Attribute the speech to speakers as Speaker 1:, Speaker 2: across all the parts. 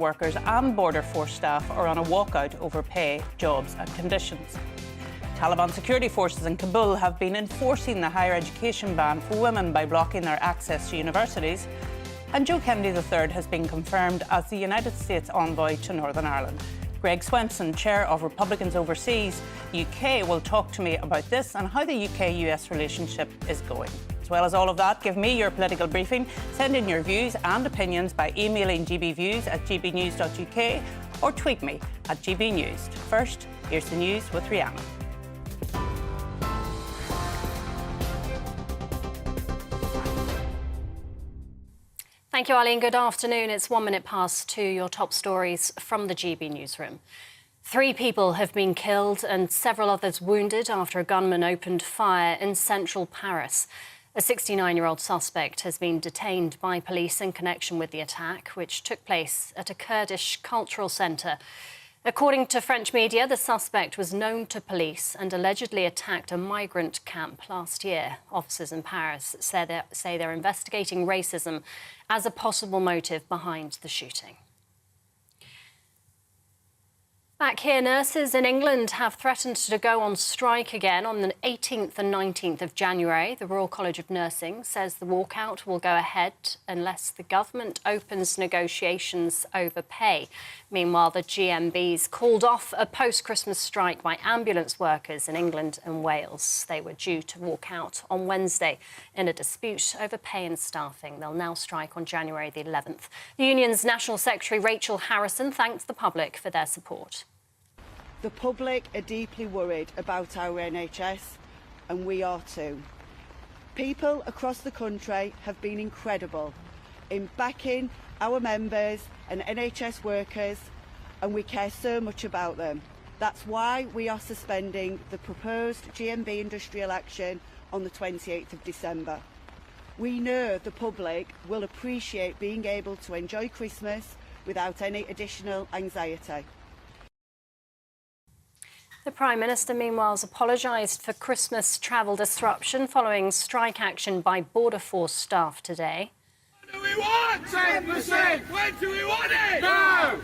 Speaker 1: Workers and Border Force staff are on a walkout over pay, jobs and conditions. Taliban security forces in Kabul have been enforcing the higher education ban for women by blocking their access to universities. And Joe Kennedy III has been confirmed as the United States envoy to Northern Ireland. Greg Swenson, chair of Republicans Overseas UK, will talk to me about this and how the UK-US relationship is going. As well as all of that, give me your political briefing. Send in your views and opinions by emailing gbviews@gbnews.uk or tweet me at GBNews. First, here's the news with Rihanna.
Speaker 2: Thank you, Arlene. Good afternoon. It's 1 minute past 2. Your top stories from the GB newsroom. 3 people have been killed and several others wounded after a gunman opened fire in central Paris. A 69-year-old suspect has been detained by police in connection with the attack, which took place at a Kurdish cultural centre. According to French media, the suspect was known to police and allegedly attacked a migrant camp last year. Officers in Paris say they're investigating racism as a possible motive behind the shooting. Back here, nurses in England have threatened to go on strike again on the 18th and 19th of January. The Royal College of Nursing says the walkout will go ahead unless the government opens negotiations over pay. Meanwhile, the GMB's called off a post-Christmas strike by ambulance workers in England and Wales. They were due to walk out on Wednesday in a dispute over pay and staffing. They'll now strike on January the 11th. The union's National Secretary Rachel Harrison thanked the public for their support.
Speaker 3: The public are deeply worried about our NHS, and we are too. People across the country have been incredible in backing our members and NHS workers, and we care so much about them. That's why we are suspending the proposed GMB industrial action on the 28th of December. We know the public will appreciate being able to enjoy Christmas without any additional anxiety.
Speaker 2: The Prime Minister, meanwhile, has apologised for Christmas travel disruption following strike action by Border Force staff today.
Speaker 4: What do we want? 10%! When do we want it? No!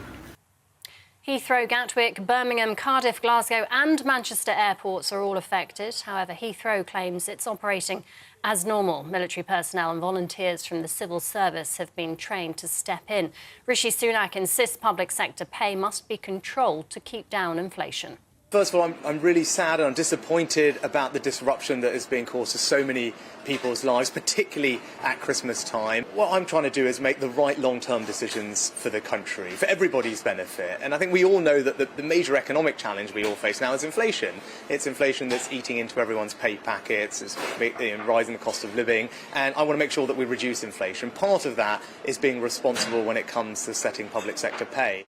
Speaker 2: Heathrow, Gatwick, Birmingham, Cardiff, Glasgow and Manchester airports are all affected. However, Heathrow claims it's operating as normal. Military personnel and volunteers from the civil service have been trained to step in. Rishi Sunak insists public sector pay must be controlled to keep down inflation.
Speaker 5: First of all, I'm really sad and I'm disappointed about the disruption that is being caused to so many people's lives, particularly at Christmas time. What I'm trying to do is make the right long-term decisions for the country, for everybody's benefit. And I think we all know that the major economic challenge we all face now is inflation. It's inflation that's eating into everyone's pay packets, it's rising the cost of living, and I want to make sure that we reduce inflation. Part of that is being responsible when it comes to setting public sector pay.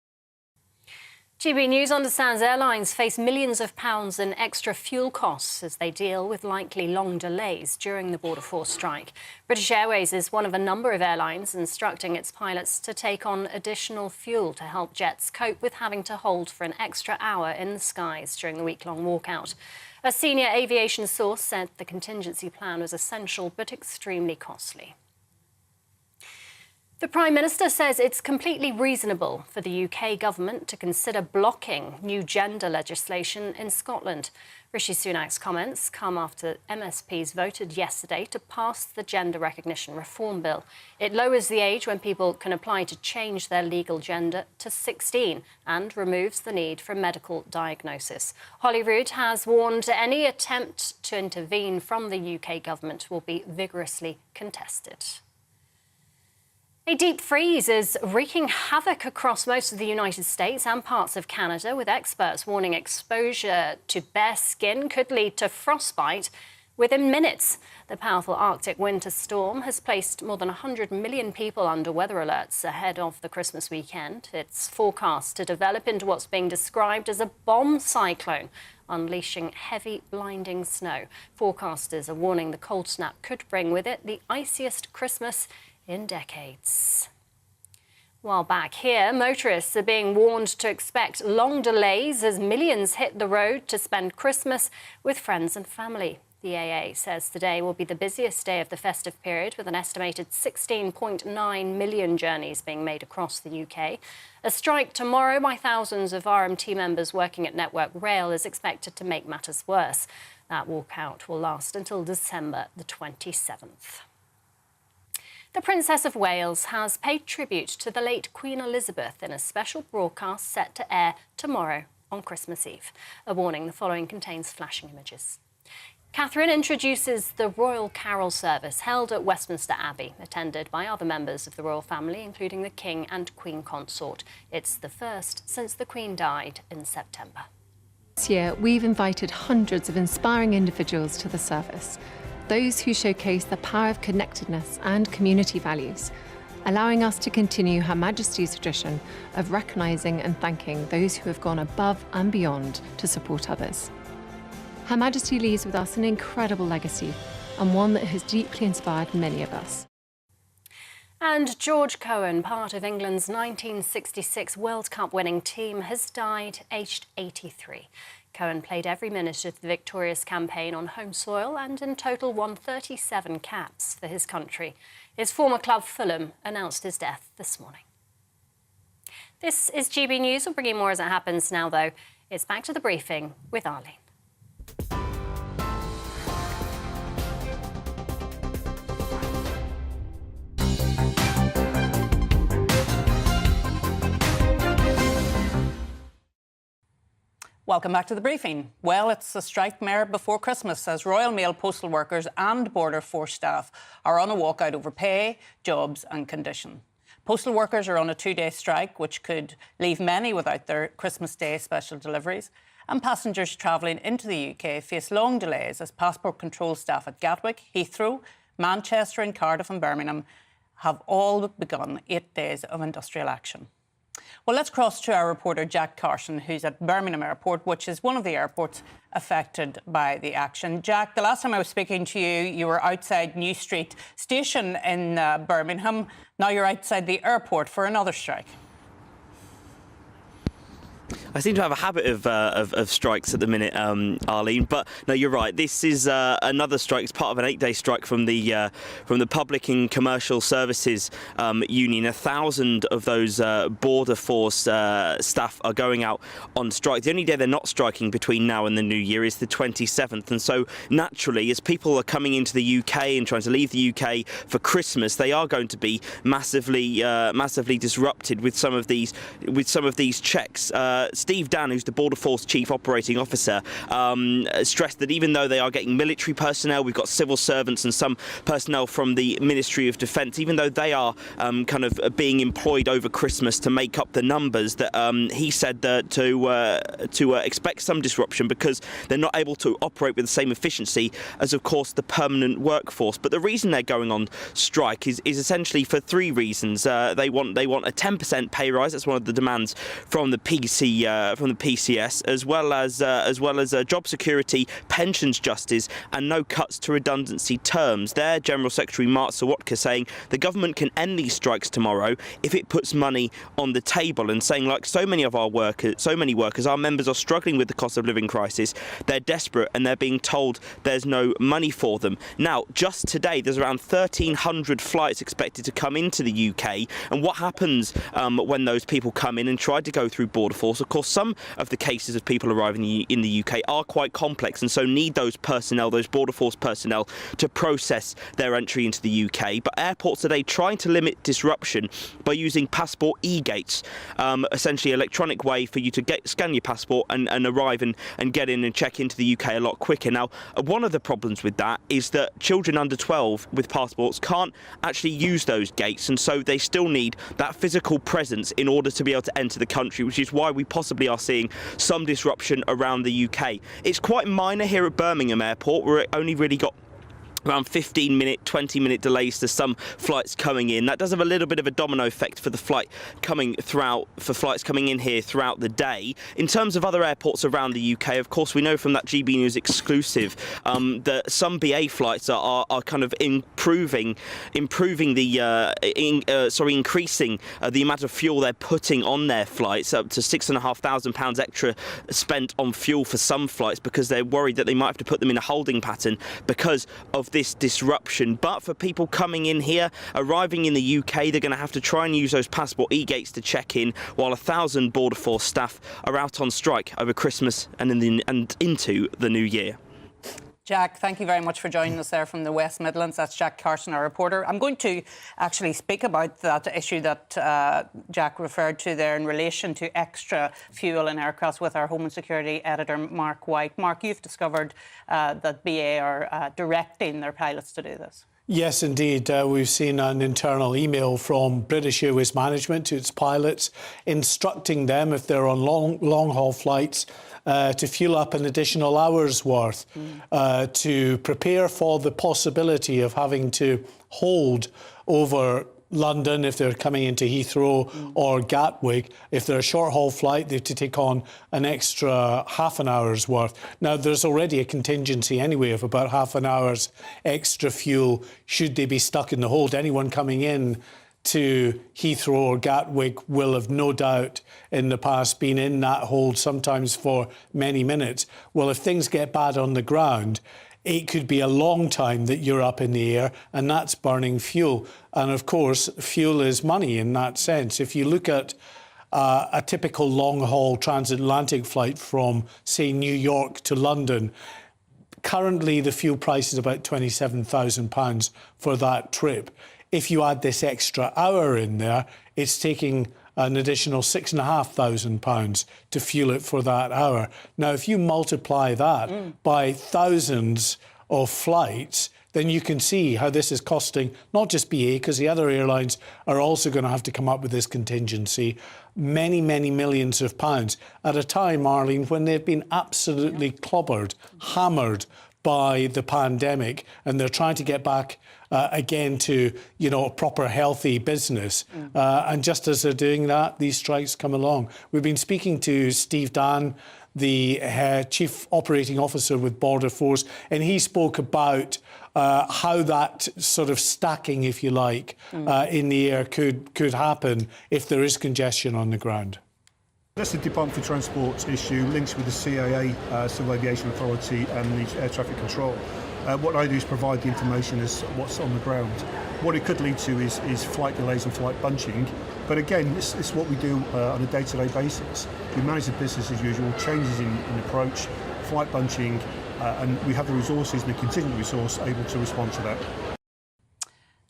Speaker 2: GB News understands airlines face millions of pounds in extra fuel costs as they deal with likely long delays during the Border Force strike. British Airways is one of a number of airlines instructing its pilots to take on additional fuel to help jets cope with having to hold for an extra hour in the skies during the week-long walkout. A senior aviation source said the contingency plan was essential but extremely costly. The Prime Minister says it's completely reasonable for the UK government to consider blocking new gender legislation in Scotland. Rishi Sunak's comments come after MSPs voted yesterday to pass the Gender Recognition Reform Bill. It lowers the age when people can apply to change their legal gender to 16 and removes the need for medical diagnosis. Holyrood has warned any attempt to intervene from the UK government will be vigorously contested. A deep freeze is wreaking havoc across most of the United States and parts of Canada, with experts warning exposure to bare skin could lead to frostbite within minutes. The powerful Arctic winter storm has placed more than 100 million people under weather alerts ahead of the Christmas weekend. It's forecast to develop into what's being described as a bomb cyclone, unleashing heavy, blinding snow. Forecasters are warning the cold snap could bring with it the iciest Christmas in decades. While back here, motorists are being warned to expect long delays as millions hit the road to spend Christmas with friends and family. The AA says today will be the busiest day of the festive period, with an estimated 16.9 million journeys being made across the UK. A strike tomorrow by thousands of RMT members working at Network Rail is expected to make matters worse. That walkout will last until December the 27th. The Princess of Wales has paid tribute to the late Queen Elizabeth in a special broadcast set to air tomorrow on Christmas Eve. A warning: the following contains flashing images. Catherine introduces the Royal Carol service held at Westminster Abbey, attended by other members of the royal family, including the King and Queen Consort. It's the first since the Queen died in September.
Speaker 6: This year, we've invited hundreds of inspiring individuals to the service, those who showcase the power of connectedness and community values, allowing us to continue Her Majesty's tradition of recognising and thanking those who have gone above and beyond to support others. Her Majesty leaves with us an incredible legacy, and one that has deeply inspired many of us.
Speaker 2: And George Cohen, part of England's 1966 World Cup winning team, has died aged 83. Cohen played every minute of the victorious campaign on home soil and in total won 37 caps for his country. His former club Fulham announced his death this morning. This is GB News. We'll bring you more as it happens now, though. It's back to the briefing with Arlene.
Speaker 1: Welcome back to the briefing. Well, it's a strike mare before Christmas as Royal Mail postal workers and Border Force staff are on a walkout over pay, jobs and condition. Postal workers are on a 2-day strike, which could leave many without their Christmas Day special deliveries. And passengers travelling into the UK face long delays as passport control staff at Gatwick, Heathrow, Manchester and Cardiff and Birmingham have all begun 8 days of industrial action. Well, let's cross to our reporter Jack Carson, who's at Birmingham Airport, which is one of the airports affected by the action. Jack, the last time I was speaking to you, you were outside New Street Station in Birmingham. Now you're outside the airport for another strike.
Speaker 7: I seem to have a habit of strikes at the minute, Arlene. But no, you're right. This is another strike. It's part of an 8-day strike from the Public and Commercial Services Union. 1,000 of those Border Force staff are going out on strike. The only day they're not striking between now and the new year is the 27th. And so naturally, as people are coming into the UK and trying to leave the UK for Christmas, they are going to be massively disrupted with some of these checks. Steve Dan, who's the Border Force Chief Operating Officer, stressed that even though they are getting military personnel, we've got civil servants and some personnel from the Ministry of Defence, even though they are kind of being employed over Christmas to make up the numbers, that he said that to expect some disruption because they're not able to operate with the same efficiency as, of course, the permanent workforce. But the reason they're going on strike is essentially for 3 reasons. They want a 10% pay rise. That's one of the demands from the PCS, as well as job security, pensions justice, and no cuts to redundancy terms. Their General Secretary Mark Sawatka saying the government can end these strikes tomorrow if it puts money on the table, and saying, like so many workers, our members are struggling with the cost of living crisis. They're desperate and they're being told there's no money for them. Now, just today, there's around 1,300 flights expected to come into the UK, and what happens when those people come in and try to go through Border Force? Of course, some of the cases of people arriving in the UK are quite complex, and so need those Border Force personnel, to process their entry into the UK. But airports today trying to limit disruption by using passport e-gates, essentially electronic way for you to scan your passport and arrive and get in and check into the UK a lot quicker. Now, one of the problems with that is that children under 12 with passports can't actually use those gates, and so they still need that physical presence in order to be able to enter the country, which is why we possibly are seeing some disruption around the UK. It's quite minor here at Birmingham Airport, where it only really got around 15-minute, 20-minute delays to some flights coming in. That does have a little bit of a domino effect for flights coming in here throughout the day. In terms of other airports around the UK, of course, we know from that GBNews exclusive that some BA flights are kind of increasing the amount of fuel they're putting on their flights, up to £6,500 extra spent on fuel for some flights, because they're worried that they might have to put them in a holding pattern because of this disruption. But for people coming in here, arriving in the UK, they're going to have to try and use those passport e-gates to check in, while 1,000 Border Force staff are out on strike over Christmas and into the new year.
Speaker 1: Jack, thank you very much for joining us there from the West Midlands. That's Jack Carson, our reporter. I'm going to actually speak about that issue that Jack referred to there in relation to extra fuel in aircraft with our Home and Security editor, Mark White. Mark, you've discovered that BA are directing their pilots to do this.
Speaker 8: Yes, indeed. We've seen an internal email from British Airways management to its pilots instructing them, if they're on long-haul flights, to fuel up an additional hour's worth to prepare for the possibility of having to hold over London if they're coming into Heathrow or Gatwick. If they're a short-haul flight, they have to take on an extra half an hour's worth. Now, there's already a contingency anyway of about half an hour's extra fuel should they be stuck in the hold. Anyone coming in to Heathrow or Gatwick will have no doubt in the past been in that hold, sometimes for many minutes. Well, if things get bad on the ground, it could be a long time that you're up in the air, and that's burning fuel. And of course, fuel is money in that sense. If you look at a typical long-haul transatlantic flight from, say, New York to London, currently the fuel price is about £27,000 for that trip. If you add this extra hour in there, it's taking an additional £6,500 to fuel it for that hour. Now, if you multiply that by thousands of flights, then you can see how this is costing not just BA, because the other airlines are also going to have to come up with this contingency, many, many millions of pounds at a time, Arlene, when they've been absolutely clobbered, hammered by the pandemic, and they're trying to get back again to, you know, a proper healthy business. And just as they're doing that, these strikes come along. We've been speaking to Steve Dann, the Chief Operating Officer with Border Force, and he spoke about how that sort of stacking, if you like, in the air could happen if there is congestion on the ground.
Speaker 9: That's the Department for Transport's issue, links with the CAA, Civil Aviation Authority, and the Air Traffic Control. What I do is provide the information as what's on the ground. What it could lead to is flight delays and flight bunching. But again, this is what we do on a day-to-day basis. We manage the business as usual, changes in approach, flight bunching, and we have the resources, the contingent resource, able to respond to that.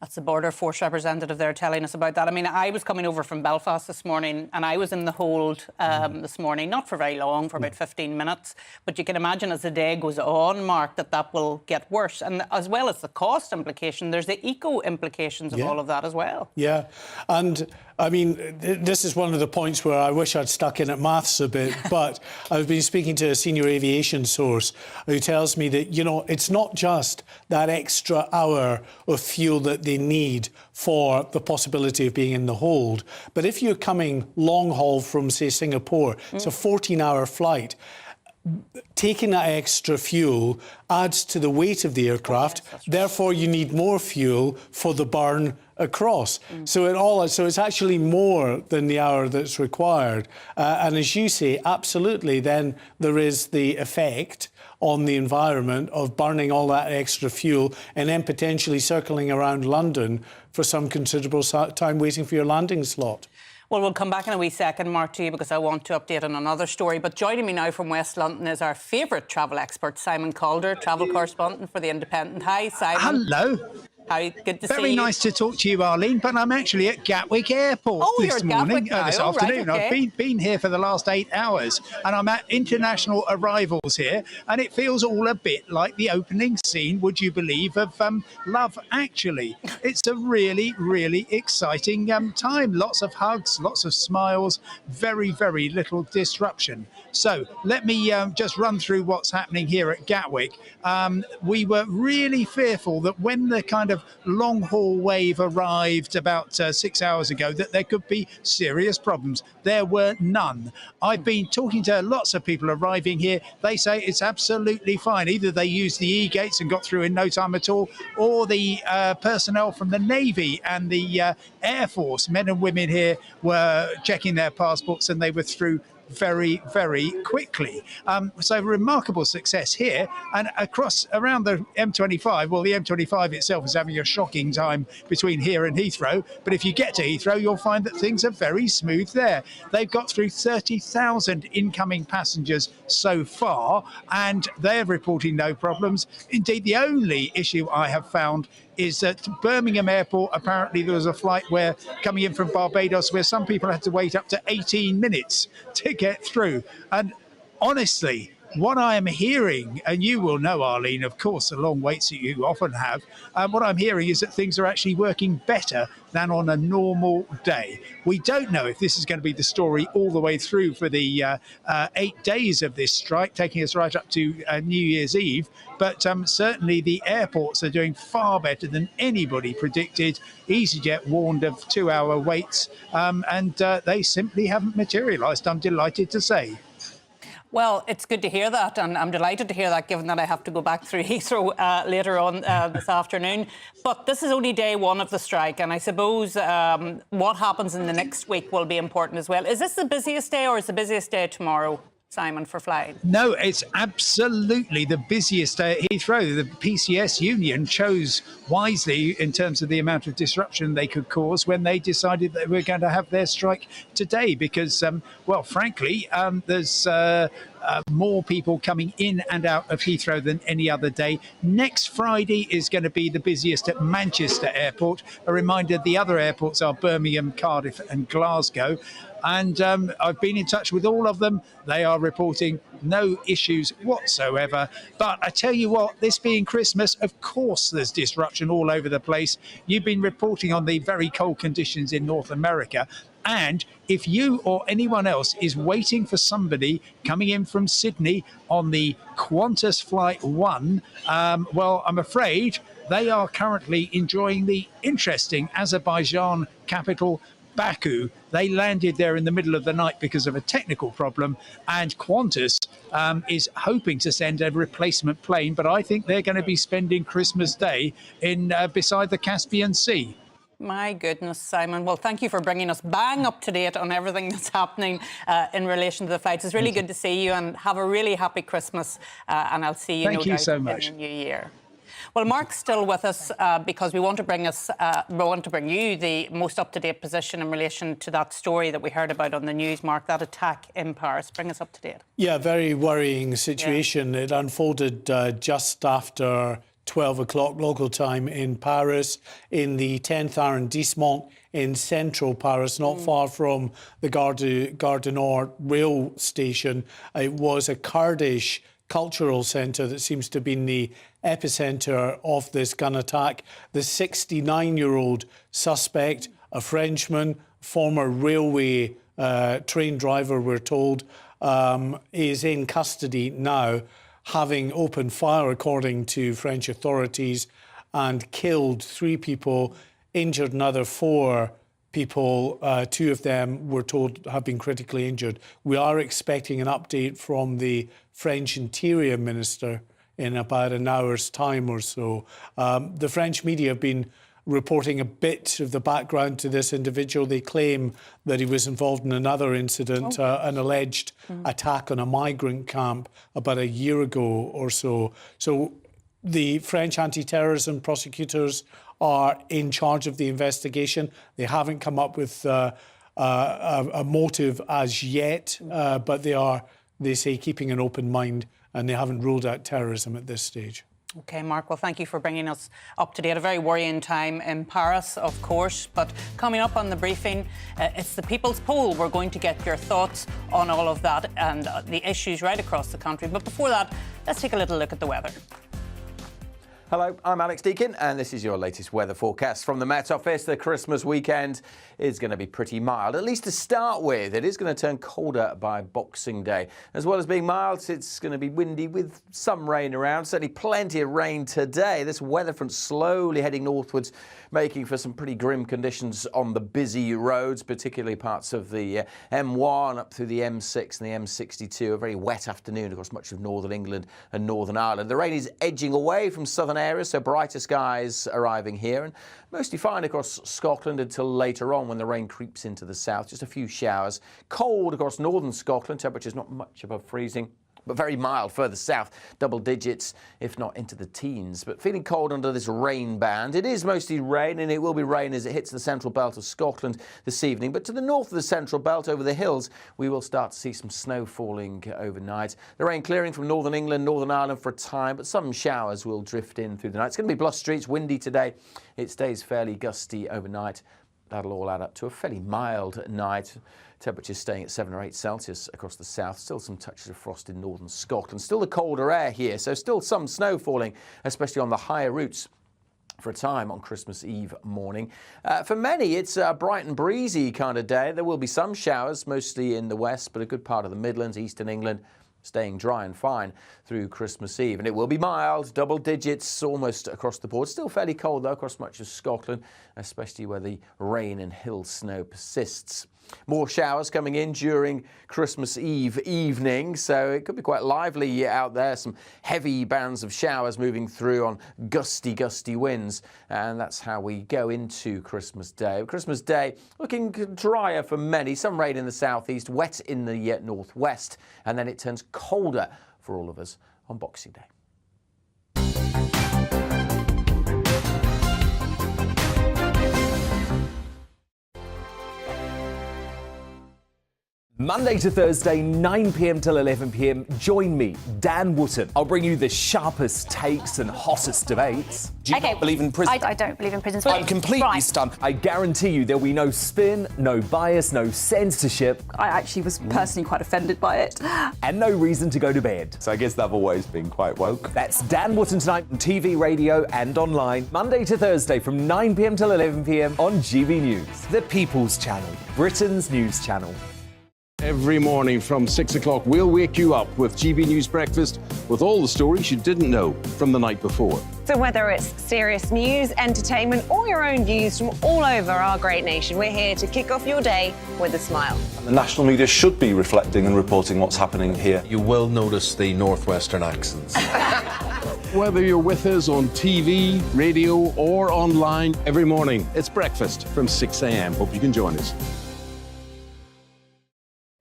Speaker 1: That's the Border Force representative there telling us about that. I mean, I was coming over from Belfast this morning and I was in the hold this morning, not for very long, for about 15 minutes. But you can imagine as the day goes on, Mark, that will get worse. And as well as the cost implication, there's the eco implications of all of that as well. Yeah. And I mean, this is one of the points where I wish I'd stuck in at maths a bit, but I've been speaking to a senior aviation source who tells me that, you know, it's not just that extra hour of fuel that they need for the possibility of being in the hold, but if you're coming long haul from, say, Singapore, it's a 14-hour flight. Taking that extra fuel adds to the weight of the aircraft. Therefore, you need more fuel for the burn across. So it's actually more than the hour that's required. And as you say, absolutely, then there is the effect on the environment of burning all that extra fuel and then potentially circling around London for some considerable time waiting for your landing slot. Well, we'll come back in a wee second, Mark, to you, because I want to update on another story. But joining me now from West London is our favourite travel expert, Simon Calder, travel correspondent for The Independent. Hi, Simon.
Speaker 10: Hello.
Speaker 1: How good to see you.
Speaker 10: Very nice to talk to you, Arlene, but I'm actually at Gatwick Airport
Speaker 1: you're
Speaker 10: this
Speaker 1: at
Speaker 10: morning,
Speaker 1: Gatwick now.
Speaker 10: this
Speaker 1: Oh, right,
Speaker 10: afternoon.
Speaker 1: okay.
Speaker 10: I've been here for the last 8 hours, and I'm at international arrivals here, and it feels all a bit like the opening scene, would you believe, of Love Actually. It's a really, really exciting time. Lots of hugs, lots of smiles, very, very little disruption. So let me just run through what's happening here at Gatwick. We were really fearful that when the kind of long haul wave arrived about 6 hours ago, that there could be serious problems. There were none. I've been talking to lots of people arriving here. They say it's absolutely fine. Either they used the e-gates and got through in no time at all, or the personnel from the Navy and the Air Force, men and women here, were checking their passports and they were through very, very quickly. So remarkable success here, and around the M25. Well, the M25 itself is having a shocking time between here and Heathrow, but if you get to Heathrow, you'll find that things are very smooth there. They've got through 30,000 incoming passengers so far, and they're reporting no problems. Indeed, the only issue I have found is at Birmingham Airport. Apparently there was a flight coming in from Barbados where some people had to wait up to 18 minutes to get through. And honestly, what I am hearing, and you will know, Arlene, of course, the long waits that you often have, what I'm hearing is that things are actually working better than on a normal day. We don't know if this is going to be the story all the way through for the 8 days of this strike, taking us right up to New Year's Eve. But certainly the airports are doing far better than anybody predicted. EasyJet warned of 2-hour waits, and they simply haven't materialised, I'm delighted to say.
Speaker 1: Well, it's good to hear that, and I'm delighted to hear that, given that I have to go back through Heathrow later on this afternoon. But this is only day one of the strike, and I suppose what happens in the next week will be important as well. Is this the busiest day, or is the busiest day tomorrow, Simon, for flying?
Speaker 10: No, it's absolutely the busiest day at Heathrow. The PCS union chose wisely in terms of the amount of disruption they could cause when they decided that we're going to have their strike today because, well, frankly, there's more people coming in and out of Heathrow than any other day. Next Friday is going to be the busiest at Manchester Airport. A reminder, the other airports are Birmingham, Cardiff and Glasgow. And I've been in touch with all of them. They are reporting no issues whatsoever. But I tell you what, this being Christmas, of course there's disruption all over the place. You've been reporting on the very cold conditions in North America. And if you or anyone else is waiting for somebody coming in from Sydney on the Qantas Flight 1, well, I'm afraid they are currently enjoying the interesting Azerbaijan capital, Baku. They landed there in the middle of the night because of a technical problem, and Qantas is hoping to send a replacement plane, but I think they're going to be spending Christmas Day in beside the Caspian Sea.
Speaker 1: My goodness, Simon. Well, thank you for bringing us bang up to date on everything that's happening in relation to the flights. It's really good to see you, and have a really happy Christmas, and I'll see you,
Speaker 10: Thank you so much.
Speaker 1: in the new year. Well, Mark's still with us because we want to bring you the most up-to-date position in relation to that story that we heard about on the news, Mark, that attack in Paris. Bring us up to date.
Speaker 8: Yeah, very worrying situation. Yeah. It unfolded just after 12 o'clock local time in Paris, in the 10th arrondissement in central Paris, not far from the Gare du Nord rail station. It was a Kurdish cultural centre that seems to have been the epicentre of this gun attack. The 69-year-old suspect, a Frenchman, former railway train driver, we're told, is in custody now, having opened fire, according to French authorities, and killed 3 people, injured another 4 people. 2 of them, we're told, have been critically injured. We are expecting an update from the French Interior Minister in about an hour's time or so. The French media have been reporting a bit of the background to this individual. They claim that he was involved in another incident, an alleged attack on a migrant camp about a year ago or so. So the French anti-terrorism prosecutors are in charge of the investigation. They haven't come up with a motive as yet, but they are, they say, keeping an open mind, and they haven't ruled out terrorism at this stage.
Speaker 1: OK, Mark, well, thank you for bringing us up to date. A very worrying time in Paris, of course. But coming up on the briefing, it's the People's Poll. We're going to get your thoughts on all of that and the issues right across the country. But before that, let's take a little look at the weather.
Speaker 11: Hello, I'm Alex Deakin, and this is your latest weather forecast from the Met Office. The Christmas weekend is going to be pretty mild, at least to start with. It is going to turn colder by Boxing Day. As well as being mild, it's going to be windy with some rain around. Certainly plenty of rain today. This weather front slowly heading northwards, making for some pretty grim conditions on the busy roads, particularly parts of the M1 up through the M6 and the M62. A very wet afternoon across much of northern England and Northern Ireland. The rain is edging away from southern areas, so brighter skies arriving here, and mostly fine across Scotland until later on when the rain creeps into the south. Just a few showers. Cold across northern Scotland, temperatures not much above freezing, but very mild further south, double digits, if not into the teens. But feeling cold under this rain band. It is mostly rain, and it will be rain as it hits the central belt of Scotland this evening. But to the north of the central belt, over the hills, we will start to see some snow falling overnight. The rain clearing from northern England, Northern Ireland for a time, but some showers will drift in through the night. It's going to be blustery, it's windy today. It stays fairly gusty overnight. That'll all add up to a fairly mild night. Temperatures staying at 7 or 8 Celsius across the south. Still some touches of frost in northern Scotland. Still the colder air here, so still some snow falling, especially on the higher routes for a time on Christmas Eve morning. For many, it's a bright and breezy kind of day. There will be some showers, mostly in the west, but a good part of the Midlands, eastern England, staying dry and fine through Christmas Eve. And it will be mild, double digits almost across the board. Still fairly cold, though, across much of Scotland, especially where the rain and hill snow persists. More showers coming in during Christmas Eve evening, so it could be quite lively out there. Some heavy bands of showers moving through on gusty winds, and that's how we go into Christmas Day. Christmas Day looking drier for many. Some rain in the southeast, wet in the northwest, and then it turns colder for all of us on Boxing Day.
Speaker 12: Monday to Thursday, 9 p.m. till 11 p.m. Join me, Dan Wootton. I'll bring you the sharpest takes and hottest debates. Do you not believe in prison?
Speaker 13: I don't believe in prisons.
Speaker 12: I'm completely stunned. I guarantee you there'll be no spin, no bias, no censorship.
Speaker 13: I actually was personally quite offended by it.
Speaker 12: And no reason to go to bed.
Speaker 14: So I guess they've always been quite woke.
Speaker 12: That's Dan Wootton tonight on TV, radio and online. Monday to Thursday from 9 p.m. till 11 p.m. on GBNews. The People's Channel, Britain's news channel.
Speaker 15: Every morning from 6 o'clock, we'll wake you up with GB News Breakfast with all the stories you didn't know from the night before.
Speaker 16: So whether it's serious news, entertainment or your own views from all over our great nation, we're here to kick off your day with a smile.
Speaker 17: The national media should be reflecting and reporting what's happening here. You will notice the northwestern accents.
Speaker 15: Whether you're with us on TV, radio or online, every morning, it's breakfast from 6 a.m. Hope you can join us.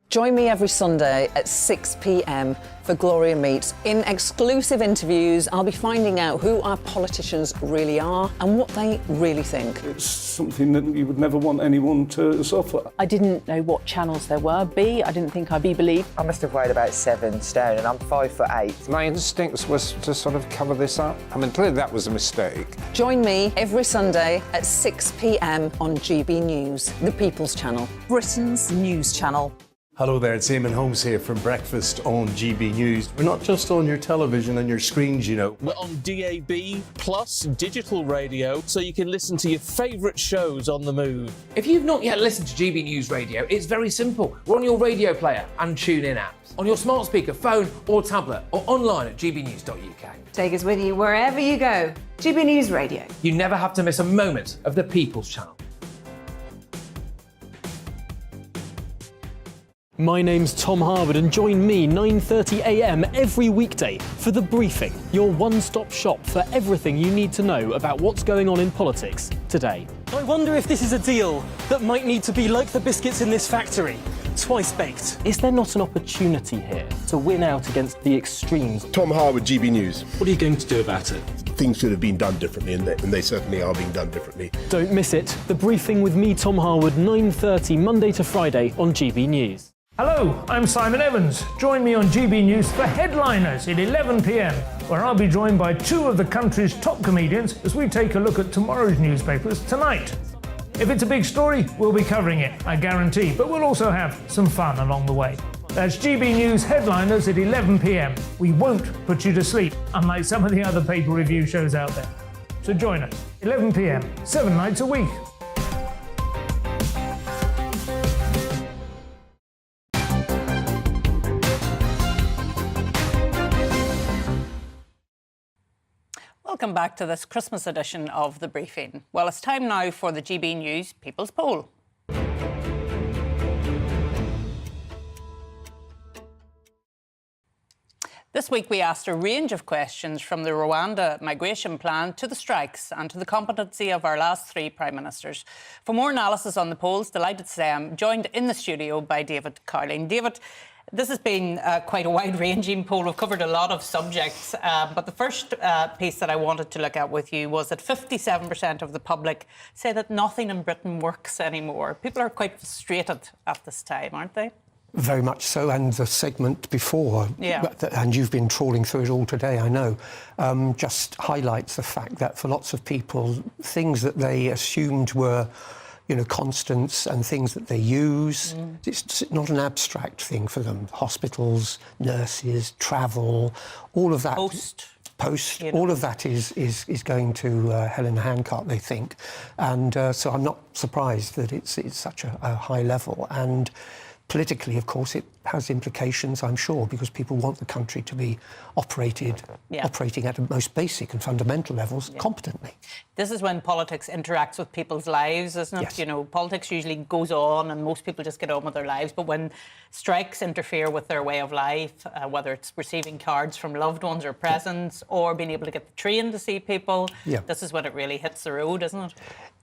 Speaker 18: Join me every Sunday at 6 p.m. for Gloria Meets. In exclusive interviews, I'll be finding out who our politicians really are and what they really think.
Speaker 19: It's something that you would never want anyone to suffer.
Speaker 20: I didn't know what channels there were. I didn't think I'd be believed.
Speaker 21: I must have weighed about 7 stone and I'm 5'8". My instincts was to sort of cover this up. I mean, clearly that was a mistake.
Speaker 18: Join me every Sunday at 6 p.m. on GB News, the People's Channel, Britain's news channel.
Speaker 22: Hello there, it's Eamon Holmes here from Breakfast on GB News. We're not just on your television and your screens, you know.
Speaker 23: We're on DAB plus digital radio, so you can listen to your favourite shows on the move.
Speaker 24: If you've not yet listened to GB News Radio, it's very simple. We're on your radio player and TuneIn apps, on your smart speaker, phone or tablet, or online at gbnews.uk.
Speaker 16: Take us with you wherever you go. GB News Radio.
Speaker 24: You never have to miss a moment of the People's Channel.
Speaker 25: My name's Tom Harwood and join me 9:30 a.m. every weekday for The Briefing, your one-stop shop for everything you need to know about what's going on in politics today.
Speaker 26: I wonder if this is a deal that might need to be like the biscuits in this factory, twice baked.
Speaker 25: Is there not an opportunity here to win out against the extremes?
Speaker 27: Tom Harwood, GB News.
Speaker 25: What are you going to do about it?
Speaker 27: Things should have been done differently, and they certainly are being done differently.
Speaker 25: Don't miss it. The Briefing with me, Tom Harwood, 9:30 Monday to Friday on GB News.
Speaker 2: Hello, I'm Simon Evans. Join me on GB News for Headliners at 11 p.m, where I'll be joined by two of the country's top comedians as we take a look at tomorrow's newspapers tonight. If it's a big story, we'll be covering it, I guarantee, but we'll also have some fun along the way. That's GB News Headliners at 11 p.m. We won't put you to sleep, unlike some of the other paper review shows out there. So join us, 11 p.m, 7 nights a week.
Speaker 1: Welcome back to this Christmas edition of The Briefing. Well, it's time now for the GB News People's Poll. This week we asked a range of questions from the Rwanda migration plan to the strikes and to the competency of our last three Prime Ministers. For more analysis on the polls, delighted to say I'm joined in the studio by David Cowling. David, this has been quite a wide-ranging poll. We've covered a lot of subjects, but the first piece that I wanted to look at with you was that 57% of the public say that nothing in Britain works anymore. People are quite frustrated at this time, aren't they?
Speaker 3: Very much so, and the segment before, and you've been trawling through it all today, I know, just highlights the fact that for lots of people, things that they assumed were constants and things that they use. It's not an abstract thing for them. Hospitals, nurses, travel, all of that. Post, all of that is going to hell in a handcart, they think. And so I'm not surprised that it's such a high level. And politically, of course, it has implications, I'm sure, because people want the country to be operating at the most basic and fundamental levels competently.
Speaker 1: This is when politics interacts with people's lives, isn't it?
Speaker 3: Yes.
Speaker 1: Politics usually goes on and most people just get on with their lives. But when strikes interfere with their way of life, whether it's receiving cards from loved ones or presents or being able to get the train to see people, this is when it really hits the road, isn't it?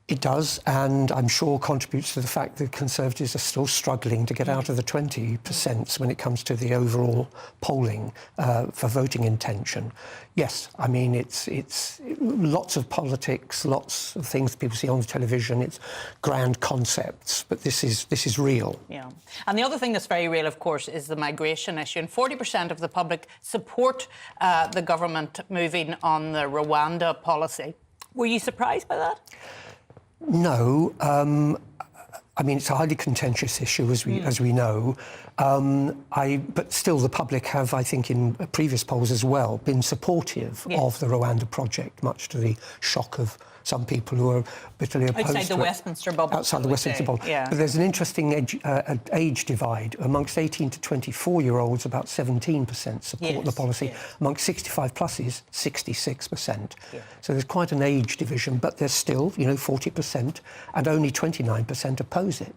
Speaker 3: It does, and I'm sure contributes to the fact that Conservatives are still struggling to get out of the 20% when it comes to the overall polling for voting intention. Yes, I mean, it's lots of politics, lots of things people see on the television, it's grand concepts, but this is real.
Speaker 1: Yeah, and the other thing that's very real, of course, is the migration issue, and 40% of the public support the government moving on the Rwanda policy. Were you surprised by that?
Speaker 3: No, I mean, it's a highly contentious issue, as we know. But still, the public have, I think, in previous polls as well, been supportive of the Rwanda project, much to the shock of some people who are bitterly opposed to it.
Speaker 1: Outside the Westminster bubble.
Speaker 3: Outside the Westminster bubble.
Speaker 1: Yeah.
Speaker 3: But there's an interesting age divide. Amongst 18 to 24-year-olds, about 17% support the policy. Amongst 65-pluses, 66%. So there's quite an age division, but there's still, 40%, and only 29% oppose it.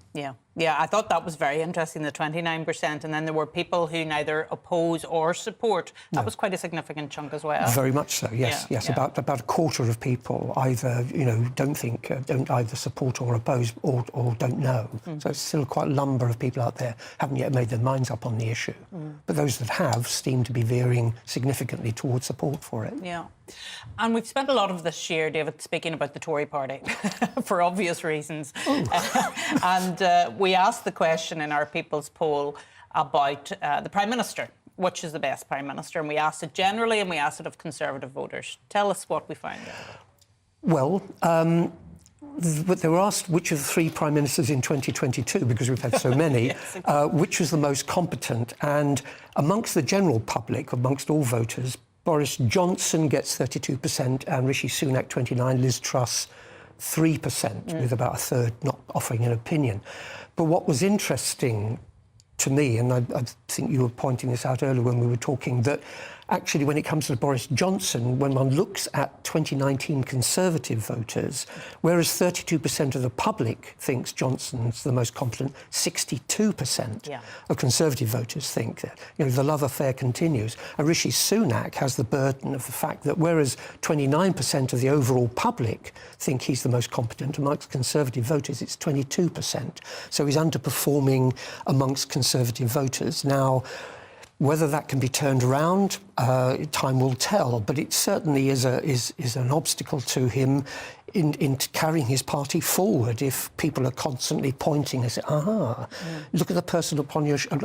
Speaker 1: Yeah, I thought that was very interesting, the 29%, and then there were people who neither oppose or support. That was quite a significant chunk as well.
Speaker 3: Very much so, yes. About a quarter of people either, don't either support or oppose or don't know. So it's still quite a number of people out there haven't yet made their minds up on the issue. But those that have seem to be veering significantly towards support for it.
Speaker 1: Yeah. And we've spent a lot of this year, David, speaking about the Tory party for obvious reasons. And we asked the question in our People's Poll about the Prime Minister. Which is the best Prime Minister? And we asked it generally and we asked it of Conservative voters. Tell us what we found out.
Speaker 3: Well, they were asked which of the three Prime Ministers in 2022, because we've had so many, which was the most competent. And amongst the general public, amongst all voters, Boris Johnson gets 32% and Rishi Sunak 29%, Liz Truss 3%, with about a third not offering an opinion. But what was interesting to me, and I think you were pointing this out earlier when we were talking, that actually when it comes to Boris Johnson, when one looks at 2019 Conservative voters, whereas 32% of the public thinks Johnson's the most competent, 62% of Conservative voters think that the love affair continues. And Rishi Sunak has the burden of the fact that whereas 29% of the overall public think he's the most competent, amongst Conservative voters it's 22%. So he's underperforming amongst Conservative voters. Now, whether that can be turned around, time will tell, but it certainly is an obstacle to him in carrying his party forward if people are constantly pointing and saying, look at the person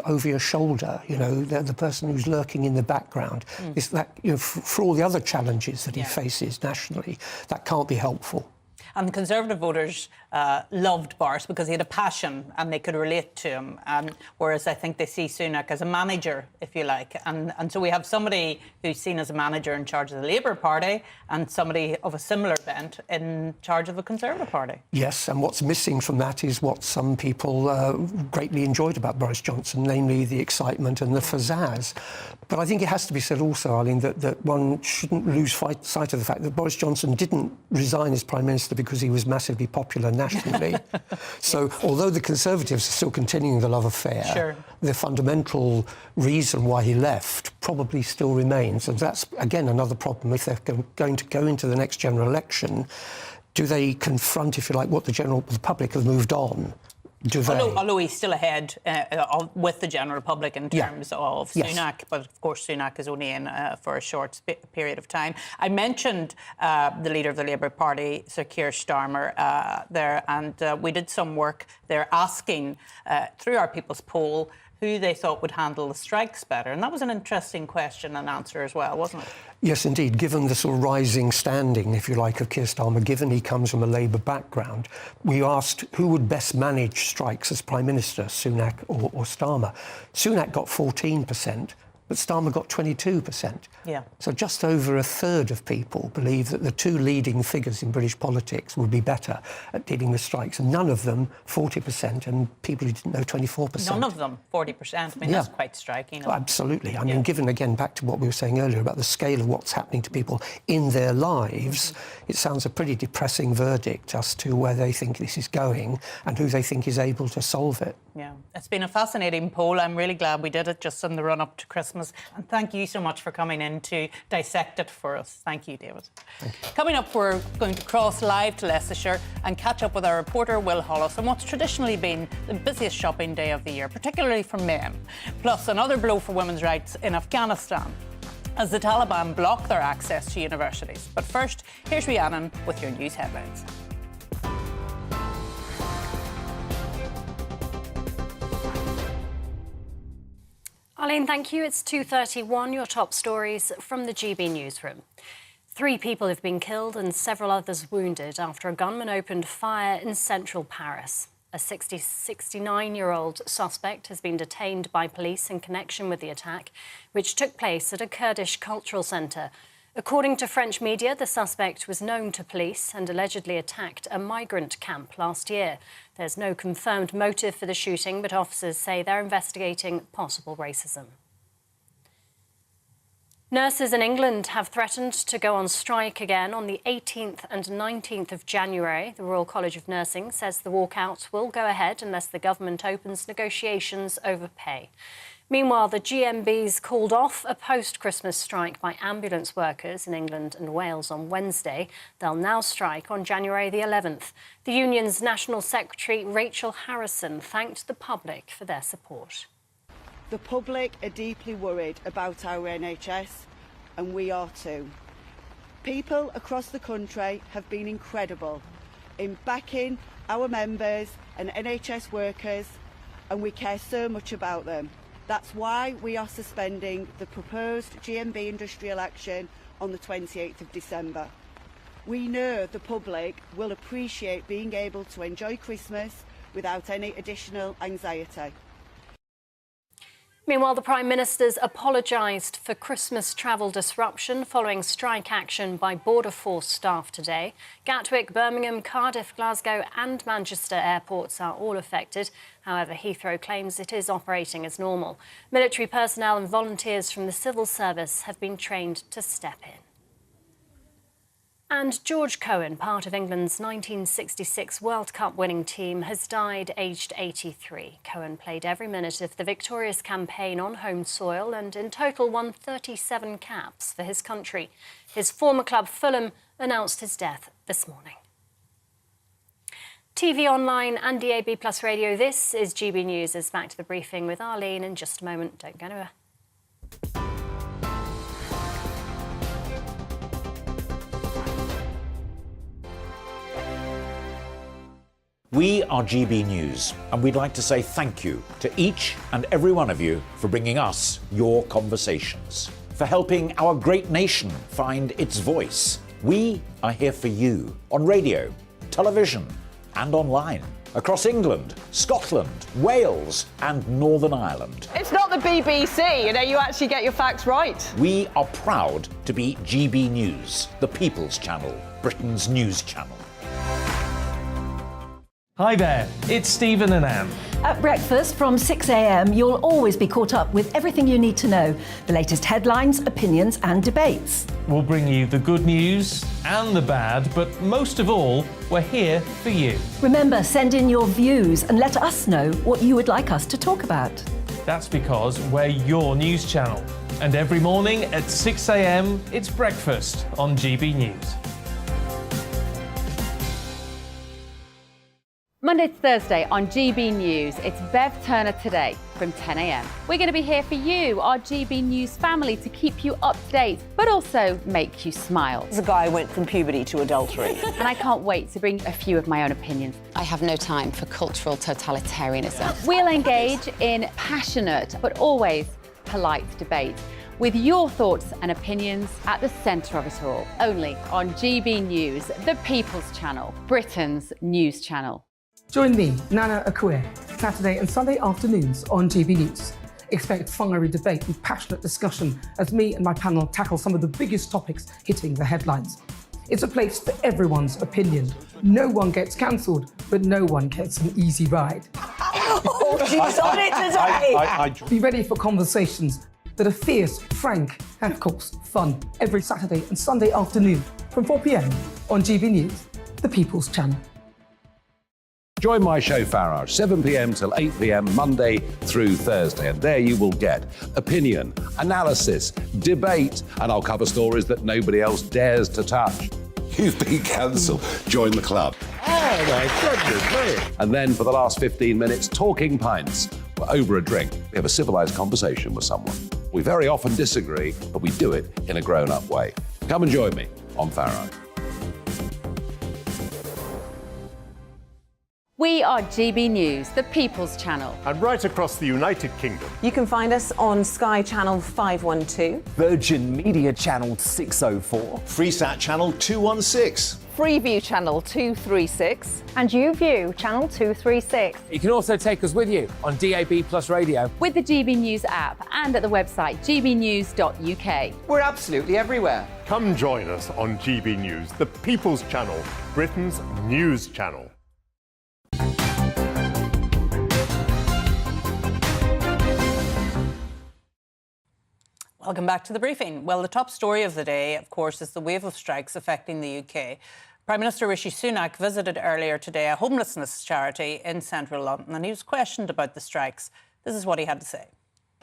Speaker 3: over your shoulder, you know, the person who's lurking in the background. It's that, you know, for all the other challenges that he faces nationally, that can't be helpful.
Speaker 1: And Conservative voters loved Boris because he had a passion and they could relate to him. Whereas I think they see Sunak as a manager, if you like. And so we have somebody who's seen as a manager in charge of the Labour Party and somebody of a similar bent in charge of the Conservative Party.
Speaker 3: Yes, and what's missing from that is what some people greatly enjoyed about Boris Johnson, namely the excitement and the pizzazz. But I think it has to be said also, Arlene, that one shouldn't lose sight of the fact that Boris Johnson didn't resign as Prime Minister because he was massively popular nationally. So although the Conservatives are still continuing the love affair, the fundamental reason why he left probably still remains. And that's, again, another problem. If they're going to go into the next general election, do they confront, if you like, what the public have moved on?
Speaker 1: Although he's still ahead with the general public in terms of Sunak, but of course Sunak is only in for a short period of time. I mentioned the leader of the Labour Party, Sir Keir Starmer, there, and we did some work there asking through our People's Poll who they thought would handle the strikes better. And that was an interesting question and answer as well, wasn't it?
Speaker 3: Yes, indeed. Given the sort of rising standing, if you like, of Keir Starmer, given he comes from a Labour background, we asked who would best manage strikes as Prime Minister, Sunak or Starmer. Sunak got 14%, but Starmer got 22%.
Speaker 1: Yeah.
Speaker 3: So just over a third of people believe that the two leading figures in British politics would be better at dealing with strikes. And none of them 40%, and people who didn't know 24%.
Speaker 1: None of them 40%. I mean, that's quite striking.
Speaker 3: Oh, absolutely. I mean, given again back to what we were saying earlier about the scale of what's happening to people in their lives, it sounds a pretty depressing verdict as to where they think this is going and who they think is able to solve it.
Speaker 1: Yeah, it's been a fascinating poll. I'm really glad we did it just in the run-up to Christmas. And thank you so much for coming in to dissect it for us. Thank you, David.
Speaker 3: Thank you.
Speaker 1: Coming up, we're going to cross live to Leicestershire and catch up with our reporter, Will Hollis, on what's traditionally been the busiest shopping day of the year, particularly for men. Plus, another blow for women's rights in Afghanistan as the Taliban block their access to universities. But first, here's Rhiannon with your news headlines.
Speaker 4: Arlene, thank you. It's 2:31. Your top stories from the GB newsroom. 3 people have been killed and several others wounded after a gunman opened fire in central Paris. A 69-year-old suspect has been detained by police in connection with the attack, which took place at a Kurdish cultural centre. According to French media, the suspect was known to police and allegedly attacked a migrant camp last year. There's no confirmed motive for the shooting, but officers say they're investigating possible racism. Nurses in England have threatened to go on strike again on the 18th and 19th of January. The Royal College of Nursing says the walkout will go ahead unless the government opens negotiations over pay. Meanwhile, the GMB's called off a post-Christmas strike by ambulance workers in England and Wales on Wednesday. They'll now strike on January the 11th. The union's National Secretary, Rachel Harrison, thanked the public for their support.
Speaker 5: The public are deeply worried about our NHS, and we are too. People across the country have been incredible in backing our members and NHS workers, and we care so much about them. That's why we are suspending the proposed GMB industrial action on the 28th of December. We know the public will appreciate being able to enjoy Christmas without any additional anxiety.
Speaker 4: Meanwhile, the Prime Minister's apologised for Christmas travel disruption following strike action by Border Force staff today. Gatwick, Birmingham, Cardiff, Glasgow and Manchester airports are all affected. However, Heathrow claims it is operating as normal. Military personnel and volunteers from the civil service have been trained to step in. And George Cohen, part of England's 1966 World Cup winning team, has died aged 83. Cohen played every minute of the victorious campaign on home soil and in total won 37 caps for his country. His former club Fulham announced his death this morning. TV online and DAB Plus radio, this is GB News. It's back to the briefing with Arlene in just a moment. Don't go anywhere.
Speaker 6: We are GB News, and we'd like to say thank you to each and every one of you for bringing us your conversations, for helping our great nation find its voice. We are here for you on radio, television, and online, across England, Scotland, Wales, and Northern Ireland.
Speaker 7: It's not the BBC, you actually get your facts right.
Speaker 6: We are proud to be GB News, the People's Channel, Britain's news channel.
Speaker 2: Hi there, it's Stephen and Anne.
Speaker 8: At breakfast from 6 a.m, you'll always be caught up with everything you need to know, the latest headlines, opinions and debates.
Speaker 2: We'll bring you the good news and the bad, but most of all, we're here for you.
Speaker 8: Remember, send in your views and let us know what you would like us to talk about.
Speaker 2: That's because we're your news channel. And every morning at 6 a.m, it's breakfast on GB News.
Speaker 9: Monday to Thursday on GB News, it's Bev Turner Today from 10 a.m. We're going to be here for you, our GB News family, to keep you up to date, but also make you smile.
Speaker 18: The guy went from puberty to adultery.
Speaker 9: And I can't wait to bring a few of my own opinions.
Speaker 10: I have no time for cultural totalitarianism.
Speaker 9: We'll engage in passionate, but always polite debate, with your thoughts and opinions at the centre of it all. Only on GB News, the People's Channel, Britain's news channel.
Speaker 11: Join me, Nana Akue, Saturday and Sunday afternoons on GB News. Expect fiery debate and passionate discussion as me and my panel tackle some of the biggest topics hitting the headlines. It's a place for everyone's opinion. No one gets cancelled, but no one gets an easy ride.
Speaker 8: Oh, she's on it today!
Speaker 11: Be ready for conversations that are fierce, frank, and of course, fun. Every Saturday and Sunday afternoon from 4 p.m. on GB News, the People's Channel.
Speaker 15: Join my show Farage, 7 p.m. till 8 p.m. Monday through Thursday, and there you will get opinion, analysis, debate, and I'll cover stories that nobody else dares to touch.
Speaker 27: You've been cancelled. Join the club.
Speaker 15: Oh my goodness me! And then for the last 15 minutes, talking pints. We're over a drink. We have a civilised conversation with someone. We very often disagree, but we do it in a grown-up way. Come and join me on Farage.
Speaker 9: We are GB News, the People's Channel.
Speaker 27: And right across the United Kingdom.
Speaker 18: You can find us on Sky Channel 512,
Speaker 12: Virgin Media Channel 604,
Speaker 27: Freesat Channel 216.
Speaker 18: Freeview Channel 236,
Speaker 9: and YouView Channel 236.
Speaker 24: You can also take us with you on DAB Plus Radio,
Speaker 9: with the GB News app and at the website gbnews.uk.
Speaker 13: We're absolutely everywhere.
Speaker 27: Come join us on GB News, the People's Channel, Britain's news channel.
Speaker 1: Welcome back to the briefing. Well, the top story of the day, of course, is the wave of strikes affecting the UK. Prime Minister Rishi Sunak visited earlier today a homelessness charity in central London, and he was questioned about the strikes. This is what he had to say.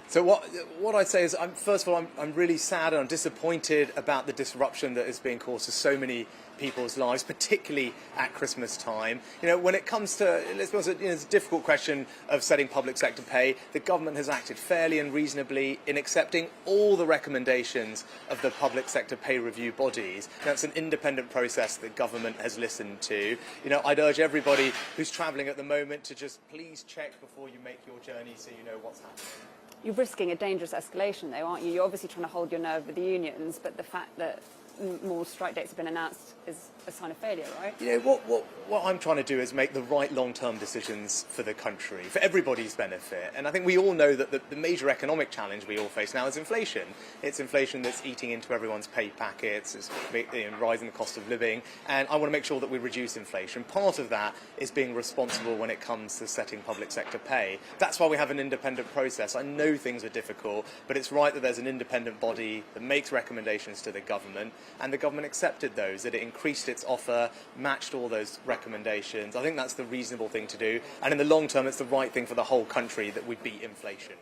Speaker 28: So what I'd say is, first of all, I'm really sad and I'm disappointed about the disruption that is being caused to so many people's lives, particularly at Christmas time. When it comes to, let's be honest, it's a difficult question of setting public sector pay. The government has acted fairly and reasonably in accepting all the recommendations of the public sector pay review bodies. It's an independent process that government has listened to. I'd urge everybody who's travelling at the moment to just please check before you make your journey so you know what's happening.
Speaker 29: You're risking a dangerous escalation, though, aren't you? You're obviously trying to hold your nerve with the unions, but the fact that more strike dates have been announced is a sign of failure, right?
Speaker 28: What I'm trying to do is make the right long-term decisions for the country, for everybody's benefit. And I think we all know that the major economic challenge we all face now is inflation. It's inflation that's eating into everyone's pay packets, it's rising the cost of living, and I want to make sure that we reduce inflation. Part of that is being responsible when it comes to setting public sector pay. That's why we have an independent process. I know things are difficult, but it's right that there's an independent body that makes recommendations to the government, and the government accepted those, that it increased its offer, matched all those recommendations. I think that's the reasonable thing to do, and in the long term it's the right thing for the whole country that we beat inflation.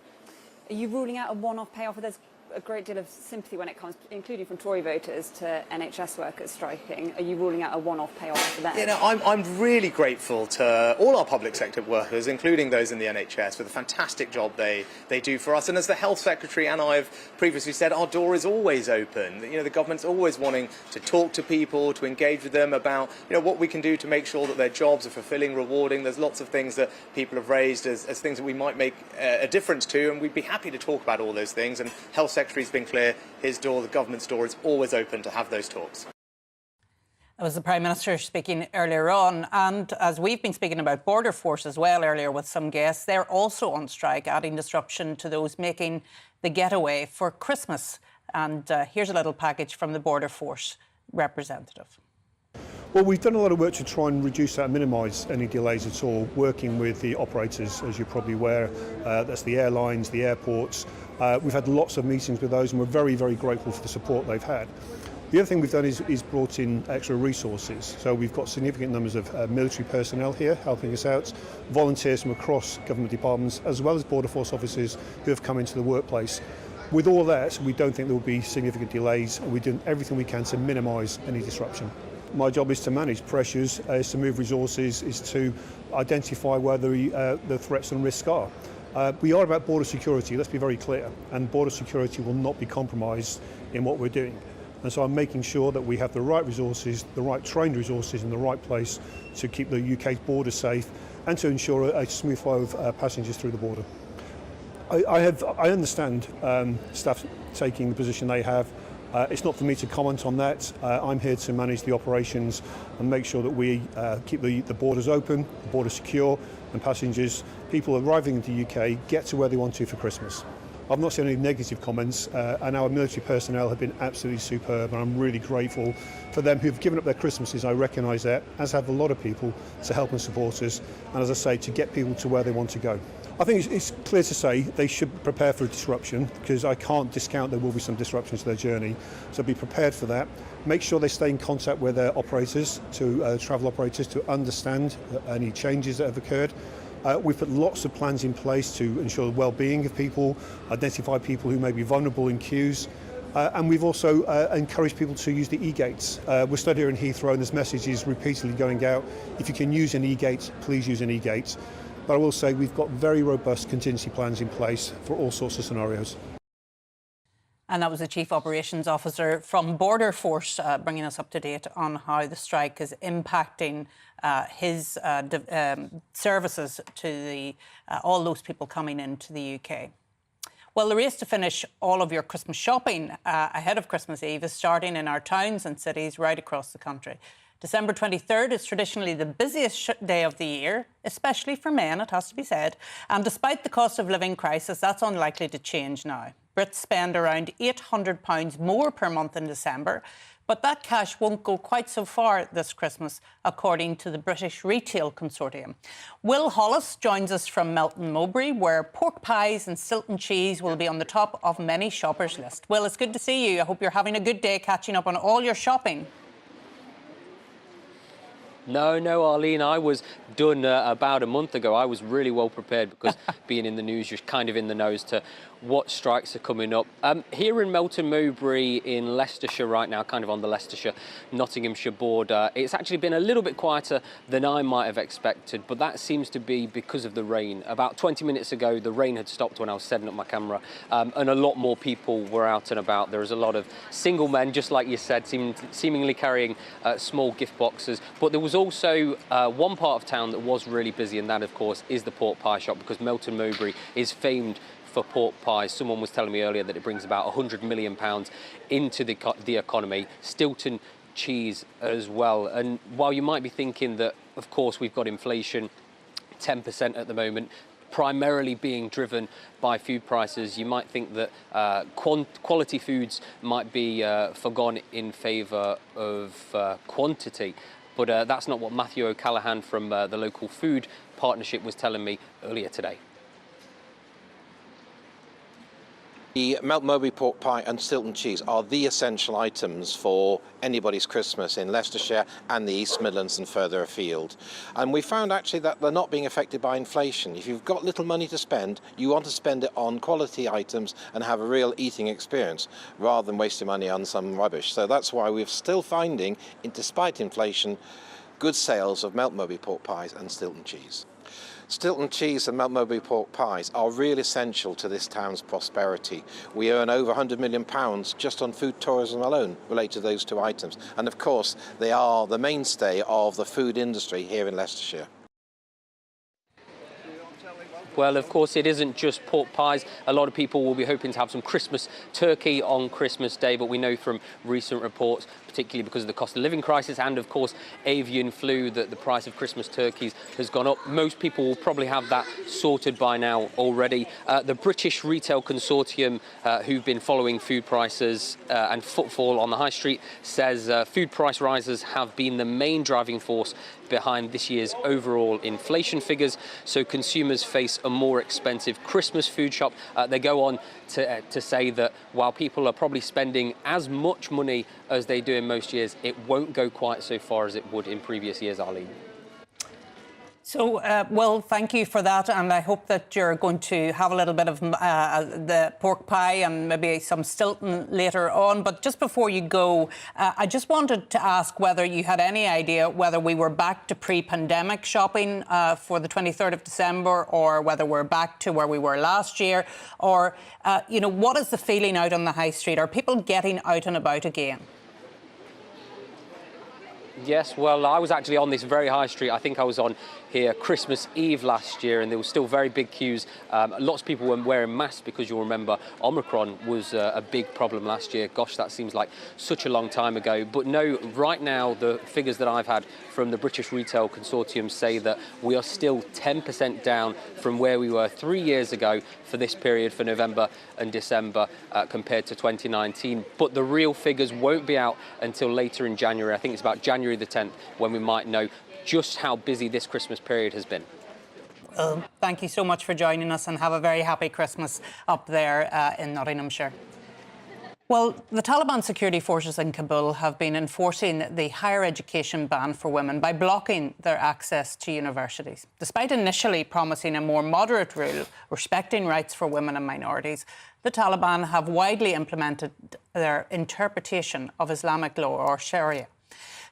Speaker 29: Are you ruling out a one-off pay offer? There's a great deal of sympathy when it comes, including from Tory voters, to NHS workers striking. Are you ruling out a one-off payoff for them?
Speaker 28: You know, I'm really grateful to all our public sector workers, including those in the NHS, for the fantastic job they do for us. And as the Health Secretary and I have previously said, our door is always open. You know, the government's always wanting to talk to people, to engage with them about, you know, what we can do to make sure that their jobs are fulfilling, rewarding. There's lots of things that people have raised as things that we might make a difference to, and we'd be happy to talk about all those things. And Health Secretary's been clear, his door, the government's door, is always open to have those talks.
Speaker 1: That was the Prime Minister speaking earlier on. And as we've been speaking about Border Force as well earlier with some guests, they're also on strike, adding disruption to those making the getaway for Christmas. And here's a little package from the Border Force representative.
Speaker 13: Well, we've done a lot of work to try and reduce that and minimise any delays at all, working with the operators, as you're probably aware. That's the airlines, the airports. We've had lots of meetings with those, and we're very, very grateful for the support they've had. The other thing we've done is brought in extra resources. So we've got significant numbers of military personnel here helping us out, volunteers from across government departments, as well as Border Force officers who have come into the workplace. With all that, we don't think there will be significant delays, and we're doing everything we can to minimise any disruption. My job is to manage pressures, is to move resources, is to identify where the threats and risks are. We are about border security, let's be very clear, and border security will not be compromised in what we're doing. And so I'm making sure that we have the right resources, the right trained resources in the right place to keep the UK's border safe and to ensure a smooth flow of passengers through the border. I understand staff taking the position they have. It's not for me to comment on that. I'm here to manage the operations and make sure that we keep the borders open, the borders secure, and passengers, people arriving in the UK, get to where they want to for Christmas. I've not seen any negative comments, and our military personnel have been absolutely superb, and I'm really grateful for them who've given up their Christmases. I recognise that, as have a lot of people, to help and support us, and as I say, to get people to where they want to go. I think it's clear to say they should prepare for a disruption, because I can't discount there will be some disruptions to their journey. So be prepared for that. Make sure they stay in contact with their operators, travel operators, to understand any changes that have occurred. We've put lots of plans in place to ensure the well-being of people, identify people who may be vulnerable in queues, and we've also encouraged people to use the e-gates. We're stood here in Heathrow, and there's messages repeatedly going out. If you can use an e-gate, please use an e-gate. But I will say we've got very robust contingency plans in place for all sorts of scenarios.
Speaker 1: And that was the Chief Operations Officer from Border Force bringing us up to date on how the strike is impacting his services to all those people coming into the UK. Well, the race to finish all of your Christmas shopping ahead of Christmas Eve is starting in our towns and cities right across the country. December 23rd is traditionally the busiest day of the year, especially for men, it has to be said. And despite the cost of living crisis, that's unlikely to change now. Brits spend around £800 more per month in December, but that cash won't go quite so far this Christmas, according to the British Retail Consortium. Will Hollis joins us from Melton Mowbray, where pork pies and Stilton cheese will be on the top of many shoppers' lists. Will, it's good to see you. I hope you're having a good day catching up on all your shopping.
Speaker 14: No, Arlene, I was done about a month ago. I was really well prepared because being in the news, you're kind of in the nose to what strikes are coming up. Here in Melton Mowbray in Leicestershire right now, kind of on the Leicestershire-Nottinghamshire border, it's actually been a little bit quieter than I might have expected, but that seems to be because of the rain. About 20 minutes ago, the rain had stopped when I was setting up my camera, and a lot more people were out and about. There was a lot of single men, just like you said, seemingly carrying small gift boxes, but there was also one part of town that was really busy, and that, of course, is the pork pie shop, because Melton Mowbray is famed for pork pies. Someone was telling me earlier that it brings about £100 million into the economy. Stilton cheese as well. And while you might be thinking that, of course, we've got inflation, 10% at the moment, primarily being driven by food prices, you might think that quality foods might be forgone in favour of quantity. But that's not what Matthew O'Callaghan from the local food partnership was telling me earlier today.
Speaker 16: The Melt Mowbray pork pie and Stilton cheese are the essential items for anybody's Christmas in Leicestershire and the East Midlands and further afield. And we found actually that they're not being affected by inflation. If you've got little money to spend, you want to spend it on quality items and have a real eating experience rather than wasting money on some rubbish. So that's why we're still finding, despite inflation, good sales of Melt Mowbray pork pies and Stilton cheese. Stilton cheese and Melt Mowbray pork pies are really essential to this town's prosperity. We earn over £100 million just on food tourism alone related to those two items. And of course, they are the mainstay of the food industry here in Leicestershire.
Speaker 14: Well, of course, it isn't just pork pies. A lot of people will be hoping to have some Christmas turkey on Christmas Day, but we know from recent reports, particularly because of the cost of living crisis and, of course, avian flu, that the price of Christmas turkeys has gone up. Most people will probably have that sorted by now already. The British Retail Consortium, who've been following food prices and footfall on the high street, says food price rises have been the main driving force behind this year's overall inflation figures, so consumers face a more expensive Christmas food shop. They go on to say that while people are probably spending as much money as they do in most years, it won't go quite so far as it would in previous years, Arlene.
Speaker 1: So, well, thank you for that, and I hope that you're going to have a little bit of the pork pie and maybe some Stilton later on. But just before you go, I just wanted to ask whether you had any idea whether we were back to pre-pandemic shopping for the 23rd of December, or whether we're back to where we were last year, or, you know, what is the feeling out on the high street? Are people getting out and about again?
Speaker 14: Yes, well, I was actually on this very high street. I think I was on here Christmas Eve last year, and there were still very big queues. Lots of people were wearing masks because you'll remember Omicron was a big problem last year. Gosh, that seems like such a long time ago. But no, right now, the figures that I've had from the British Retail Consortium say that we are still 10% down from where we were 3 years ago for this period for November and December compared to 2019. But the real figures won't be out until later in January. I think it's about January the 10th when we might know just how busy this Christmas period has been.
Speaker 1: Well, thank you so much for joining us, and have a very happy Christmas up there in Nottinghamshire. Well, the Taliban security forces in Kabul have been enforcing the higher education ban for women by blocking their access to universities. Despite initially promising a more moderate rule respecting rights for women and minorities, the Taliban have widely implemented their interpretation of Islamic law, or Sharia,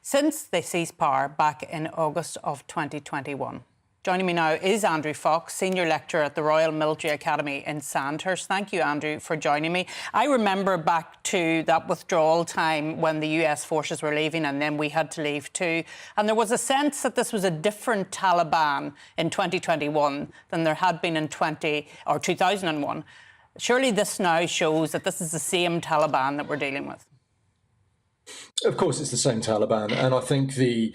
Speaker 1: since they seized power back in August of 2021. Joining me now is Andrew Fox, Senior Lecturer at the Royal Military Academy in Sandhurst. Thank you, Andrew, for joining me. I remember back to that withdrawal time when the US forces were leaving, and then we had to leave too. And there was a sense that this was a different Taliban in 2021 than there had been in 2001. Surely this now shows that this is the same Taliban that we're dealing with.
Speaker 17: Of course, it's the same Taliban, and I think the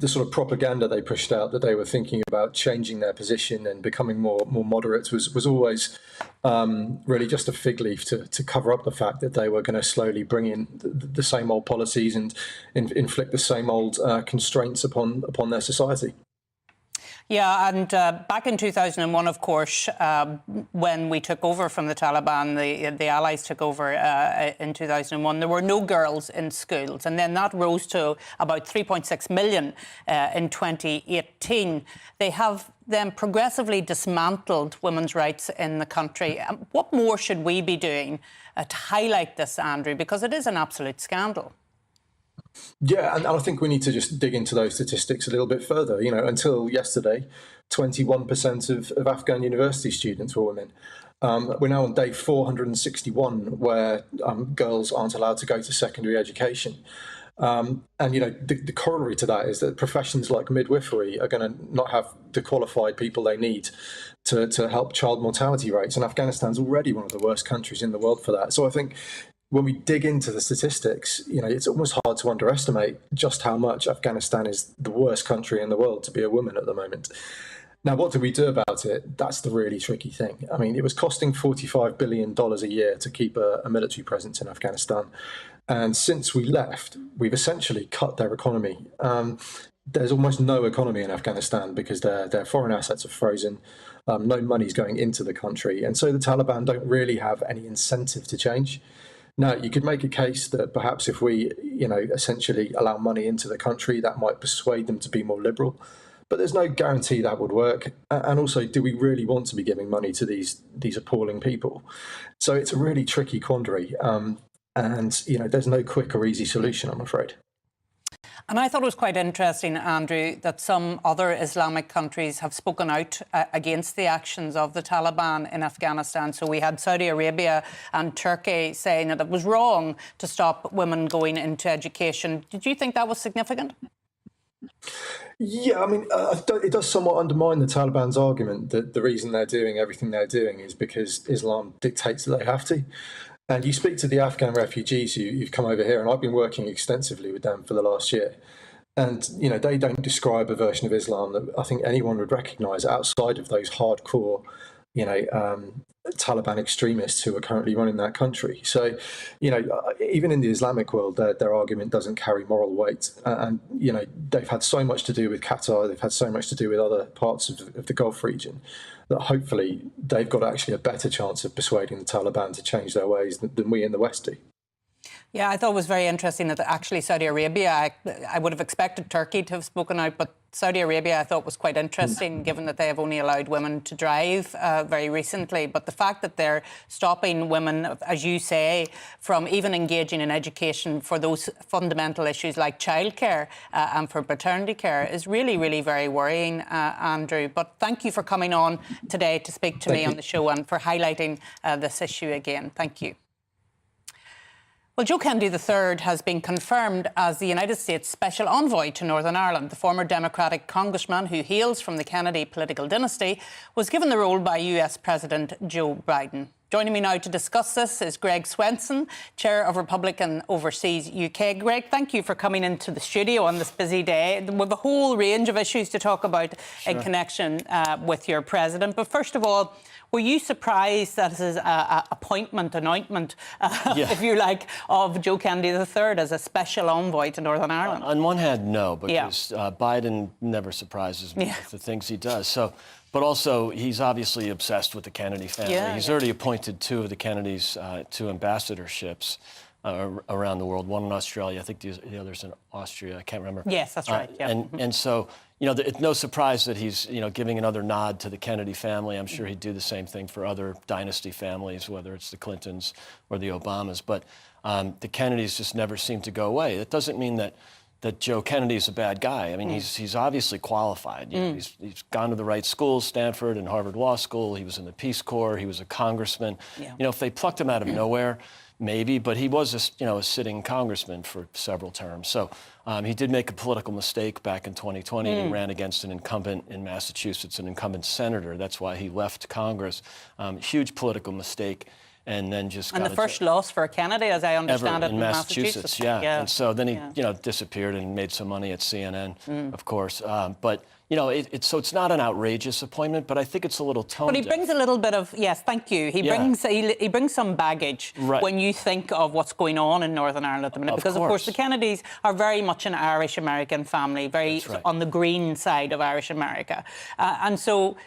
Speaker 17: sort of propaganda they pushed out that they were thinking about changing their position and becoming more moderate was always really just a fig leaf to cover up the fact that they were going to slowly bring in the same old policies and inflict the same old constraints upon their society.
Speaker 1: Yeah, and back in 2001, of course, when we took over from the Taliban, the Allies took over in 2001, there were no girls in schools. And then that rose to about 3.6 million in 2018. They have then progressively dismantled women's rights in the country. What more should we be doing to highlight this, Andrew? Because it is an absolute scandal.
Speaker 17: Yeah, and I think we need to just dig into those statistics a little bit further. You know, until yesterday, 21% of Afghan university students were women. We're now on day 461 where girls aren't allowed to go to secondary education. And, you know, the corollary to that is that professions like midwifery are going to not have the qualified people they need to help child mortality rates. And Afghanistan's already one of the worst countries in the world for that. So I think when we dig into the statistics, you know, it's almost hard to underestimate just how much Afghanistan is the worst country in the world to be a woman at the moment. Now, what do we do about it? That's the really tricky thing. I mean, it was costing $45 billion a year to keep a military presence in Afghanistan. And since we left, we've essentially cut their economy. There's almost no economy in Afghanistan because their foreign assets are frozen. No money's going into the country. And so the Taliban don't really have any incentive to change. Now, you could make a case that perhaps if we, essentially allow money into the country, that might persuade them to be more liberal. But there's no guarantee that would work. And also, do we really want to be giving money to these appalling people? So it's a really tricky quandary. And there's no quick or easy solution, I'm afraid.
Speaker 1: And I thought it was quite interesting, Andrew, that some other Islamic countries have spoken out against the actions of the Taliban in Afghanistan. So we had Saudi Arabia and Turkey saying that it was wrong to stop women going into education. Did you think that was significant?
Speaker 17: Yeah, I mean, it does somewhat undermine the Taliban's argument that the reason they're doing everything they're doing is because Islam dictates that they have to. And you speak to the Afghan refugees who've come over here, and I've been working extensively with them for the last year. And, they don't describe a version of Islam that I think anyone would recognise outside of those hardcore, Taliban extremists who are currently running that country. So, even in the Islamic world, their argument doesn't carry moral weight. And, they've had so much to do with Qatar, they've had so much to do with other parts of the Gulf region, that hopefully they've got actually a better chance of persuading the Taliban to change their ways than we in the West do.
Speaker 1: Yeah, I thought it was very interesting that actually Saudi Arabia, I would have expected Turkey to have spoken out, but Saudi Arabia I thought was quite interesting, given that they have only allowed women to drive very recently. But the fact that they're stopping women, as you say, from even engaging in education for those fundamental issues like childcare and for paternity care is really, really very worrying, Andrew. But thank you for coming on today to speak to me on the show and for highlighting this issue again. Thank you. Well, Joe Kennedy III has been confirmed as the United States Special Envoy to Northern Ireland. The former Democratic congressman, who hails from the Kennedy political dynasty, was given the role by US President Joe Biden. Joining me now to discuss this is Greg Swenson, Chair of Republican Overseas UK. Greg, thank you for coming into the studio on this busy day. We have a whole range of issues to talk about in connection with your president. But first of all, were you surprised that his anointment, if you like, of Joe Kennedy III as a special envoy to Northern Ireland?
Speaker 3: On one hand, no, because Biden never surprises me with the things he does. So, but also, he's obviously obsessed with the Kennedy family. He's already appointed two of the Kennedys to ambassadorships around the world, one in Australia, I think the other's in Austria, I can't remember.
Speaker 1: Yes, that's right.
Speaker 3: And so, it's no surprise that he's, giving another nod to the Kennedy family. I'm sure he'd do the same thing for other dynasty families, whether it's the Clintons or the Obamas. But the Kennedys just never seem to go away. That doesn't mean that Joe Kennedy is a bad guy. I mean, he's obviously qualified. He's gone to the right schools, Stanford and Harvard Law School. He was in the Peace Corps. He was a congressman. If they plucked him out of nowhere, maybe, but he was a sitting congressman for several terms. So he did make a political mistake back in 2020. He ran against an incumbent in Massachusetts, an incumbent senator. That's why he left Congress. Huge political mistake. And then just
Speaker 1: the first loss for Kennedy, as I understand it,
Speaker 3: in Massachusetts. Yeah. And so then he, disappeared and made some money at CNN, of course. But it's not an outrageous appointment, but I think it's a little tone.
Speaker 1: But he brings a little bit of thank you. He brings some baggage when you think of what's going on in Northern Ireland at the minute, because of course the Kennedys are very much an Irish American family, very on the green side of Irish America, and so.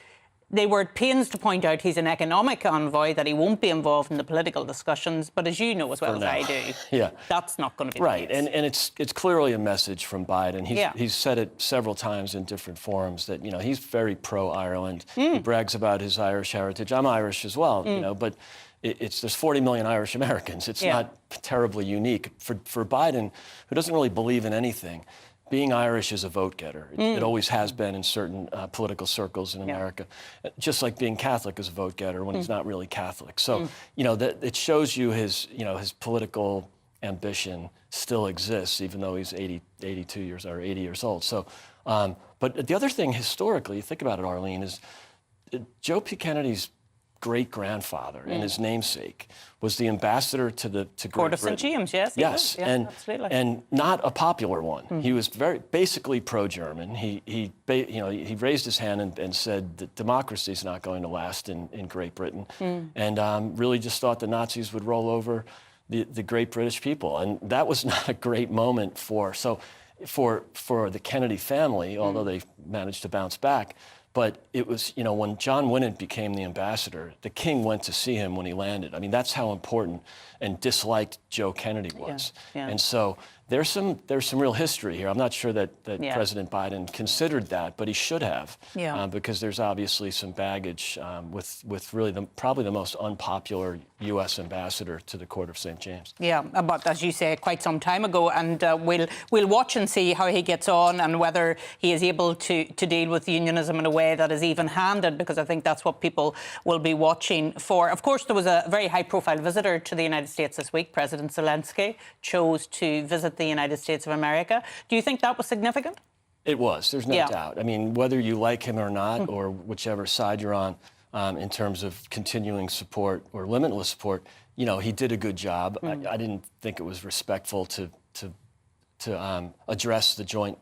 Speaker 1: They were at pains to point out he's an economic envoy, that he won't be involved in the political discussions. But as you know as well as I do, that's not going to be
Speaker 3: right.
Speaker 1: the case.
Speaker 3: And it's clearly a message from Biden. He's said it several times in different forums that he's very pro-Ireland. He brags about his Irish heritage. I'm Irish as well, but there's 40 million Irish Americans. It's not terribly unique for Biden, who doesn't really believe in anything. Being Irish is a vote getter. It always has been in certain political circles in America, just like being Catholic is a vote getter when he's not really Catholic. So, that it shows you his political ambition still exists, even though he's 80 years old. So, but the other thing historically, you think about it, Arlene, is Joe P. Kennedy's great-grandfather and his namesake was the ambassador to Great
Speaker 1: Court of
Speaker 3: Britain.
Speaker 1: St. James, yes.
Speaker 3: Yes,
Speaker 1: absolutely.
Speaker 3: and not a popular one. He was basically pro-German. He raised his hand and said that democracy is not going to last in Great Britain, and really just thought the Nazis would roll over the great British people, and that was not a great moment for the Kennedy family, although they managed to bounce back. But it was, you know, when John Winant became the ambassador, the king went to see him when he landed. I mean, that's how important and disliked Joe Kennedy was. And so there's some real history here. I'm not sure that President Biden considered that, but he should have, because there's obviously some baggage with really probably the most unpopular U.S. ambassador to the Court of St. James.
Speaker 1: Yeah, but as you say, quite some time ago, and we'll watch and see how he gets on and whether he is able to deal with unionism in a way that is even-handed, because I think that's what people will be watching for. Of course, there was a very high-profile visitor to the United States this week. President Zelensky chose to visit the United States of America. Do you think that was significant?
Speaker 3: It was. There's no doubt. I mean, whether you like him or not, or whichever side you're on, in terms of continuing support or limitless support, you know, he did a good job. I didn't think it was respectful to address the joint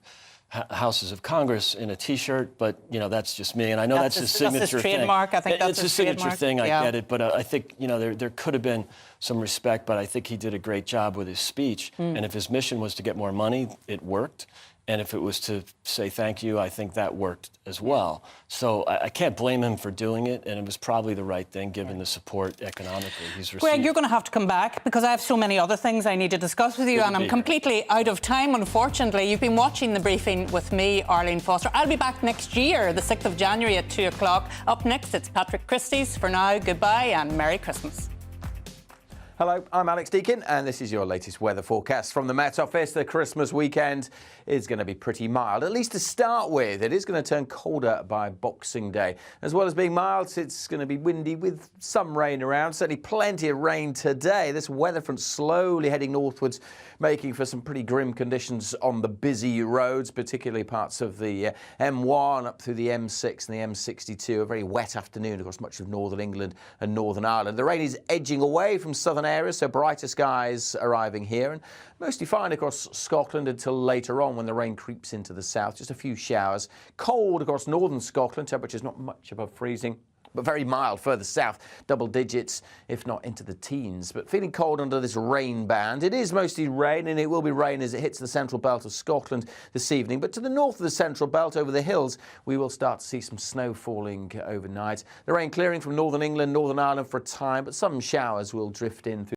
Speaker 3: houses of Congress in a T-shirt, but you know, that's just me, and I know that's his signature thing.
Speaker 1: Trademark. I think that's
Speaker 3: it's a signature thing. I get it, but I think, you know, there could have been some respect, but I think he did a great job with his speech. And if his mission was to get more money, it worked. And if it was to say thank you, I think that worked as well. So I can't blame him for doing it, and it was probably the right thing given the support economically he's received.
Speaker 1: Greg, you're going to have to come back because I have so many other things I need to discuss with you, and I'm completely out of time, unfortunately. You've been watching The Briefing with me, Arlene Foster. I'll be back next year, the 6th of January at 2 o'clock. Up next, it's Patrick Christie's. For now, goodbye and Merry Christmas.
Speaker 4: Hello, I'm Alex Deakin, and this is your latest weather forecast from the Met Office. The Christmas weekend is going to be pretty mild, at least to start with. It is going to turn colder by Boxing Day. As well as being mild, it's going to be windy with some rain around. Certainly plenty of rain today. This weather front slowly heading northwards, making for some pretty grim conditions on the busy roads, particularly parts of the M1 up through the M6 and the M62. A very wet afternoon across much of northern England and Northern Ireland. The rain is edging away from southern areas, so brighter skies arriving here, and mostly fine across Scotland until later on when the rain creeps into the south. Just a few showers. Cold across northern Scotland, temperatures not much above freezing, but very mild further south, double digits, if not into the teens. But feeling cold under this rain band. It is mostly rain, and it will be rain as it hits the central belt of Scotland this evening. But to the north of the central belt, over the hills, we will start to see some snow falling overnight. The rain clearing from northern England, Northern Ireland for a time, but some showers will drift in through